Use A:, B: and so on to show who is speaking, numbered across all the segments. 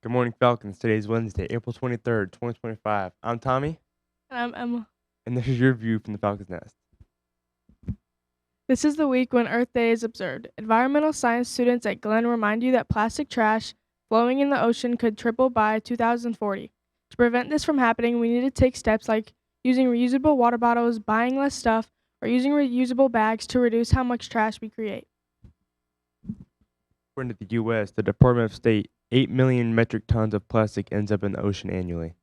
A: Good morning, Falcons. Today is Wednesday, April 23rd, 2025. I'm Tommy,
B: And I'm Emma.
A: and this is your view from the Falcons Nest.
B: This is the week when Earth Day is observed. Environmental science students at Glenn remind you that plastic trash flowing in the ocean could triple by 2040. To prevent this from happening, we need to take steps like using reusable water bottles, buying less stuff, or using reusable bags to reduce how much trash we create.
A: According to the U.S., the Department of State, 8 million metric tons of plastic ends up in the ocean annually.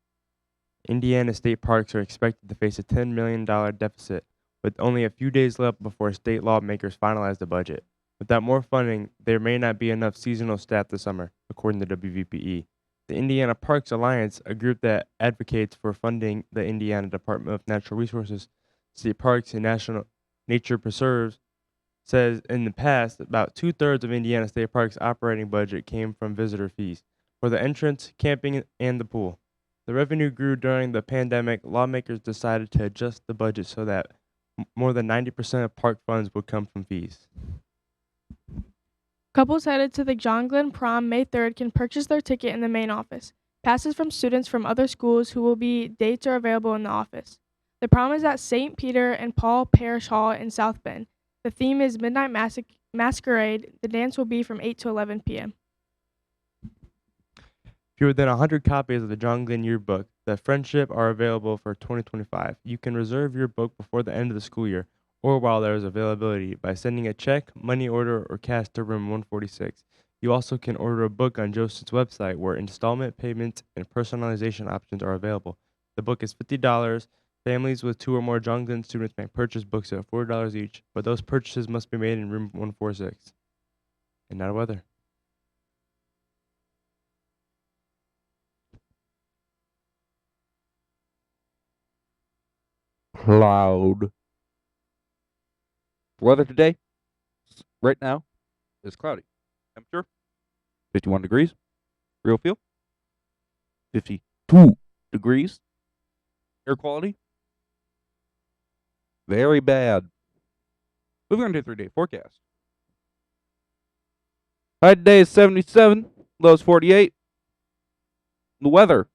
A: Indiana state parks are expected to face a $10 million deficit, with only a few days left before state lawmakers finalize the budget. Without more funding, there may not be enough seasonal staff this summer, according to WVPE. The Indiana Parks Alliance, a group that advocates for funding the Indiana Department of Natural Resources, state parks, and national nature preserves, says in the past about two-thirds of Indiana State Park's operating budget came from visitor fees for the entrance, camping, and the pool. The revenue grew during the pandemic. Lawmakers decided to adjust the budget so that more than 90% of park funds would come from fees.
B: Couples headed to the John Glenn Prom May 3rd can purchase their ticket in the main office. Passes from students from other schools who will be dates are available in the office. The prom is at St. Peter and Paul Parish Hall in South Bend. The theme is Midnight Masquerade. The dance will be from 8 to 11 p.m.
A: Fewer than 100 copies of the John Glenn Yearbook, The Friendship, are available for 2025. You can reserve your book before the end of the school year or while there is availability by sending a check, money order, or cash to room 146. You also can order a book on Joseph's website where installment payments and personalization options are available. The book is $50. Families with two or more John Glenn students may purchase books at $4 each, but those purchases must be made in room 146. And now weather.
C: Cloud. Weather today, right now, is cloudy. Temperature, 51 degrees. Real feel, 52 degrees. Air quality, very bad. Moving on to a 3-day forecast. High today is 77, low is 48. The weather.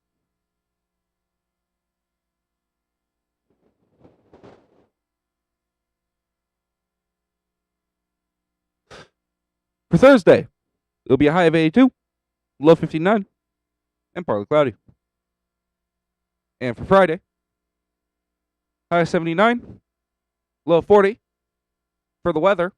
C: For Thursday, it'll be a high of 82, low 59, and partly cloudy. And for Friday, high of 79, low 40. For the weather,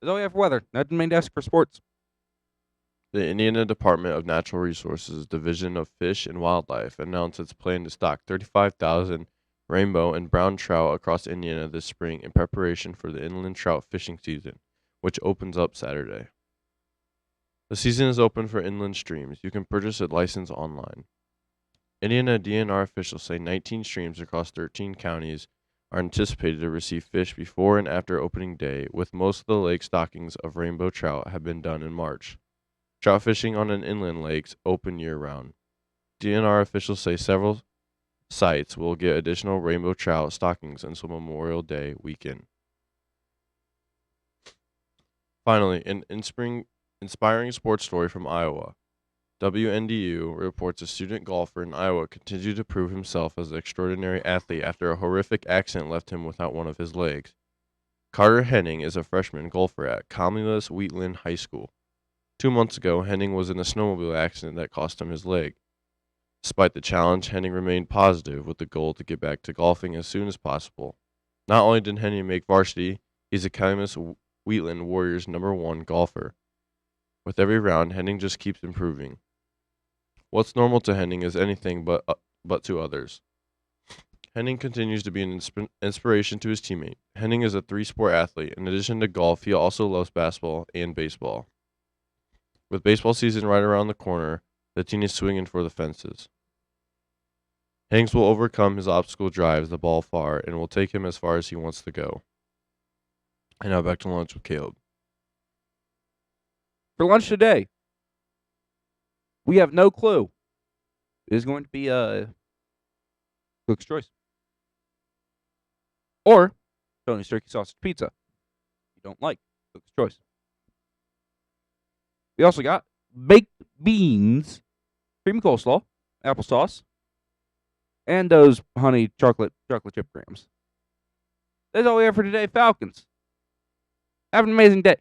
C: that's all we have for weather. Not the main desk for sports.
D: The Indiana Department of Natural Resources Division of Fish and Wildlife announced its plan to stock 35,000 rainbow and brown trout across Indiana this spring in preparation for the inland trout fishing season, which opens up Saturday. The season is open for inland streams. You can purchase a license online. Indiana DNR officials say 19 streams across 13 counties are anticipated to receive fish before and after opening day, with most of the lake stockings of rainbow trout have been done in March. Trout fishing on an inland lakes open year-round. DNR officials say several sites will get additional rainbow trout stockings until Memorial Day weekend. Finally, an inspiring sports story from Iowa. WNDU reports a student golfer in Iowa continued to prove himself as an extraordinary athlete after a horrific accident left him without one of his legs. Carter Henning is a freshman golfer at Comulus Wheatland High School. 2 months ago, Henning was in a snowmobile accident that cost him his leg. Despite the challenge, Henning remained positive with the goal to get back to golfing as soon as possible. Not only did Henning make varsity, he's a Calumet Wheatland Warriors #1 golfer. With every round, Henning just keeps improving. What's normal to Henning is anything but to others. Henning continues to be an inspiration to his teammate. Henning is a three-sport athlete. In addition to golf, he also loves basketball and baseball. With baseball season right around the corner, the team is swinging for the fences. Hanks will overcome his obstacle drives the ball far and will take him as far as he wants to go. And now back to lunch with Caleb.
C: For lunch today, we have no clue. It is going to be Cook's Choice or Tony's Turkey Sausage Pizza. don't like. Cook's choice. We also got baked beans, cream coleslaw, applesauce, and those honey chocolate chip grams. That's all we have for today, Falcons. Have an amazing day.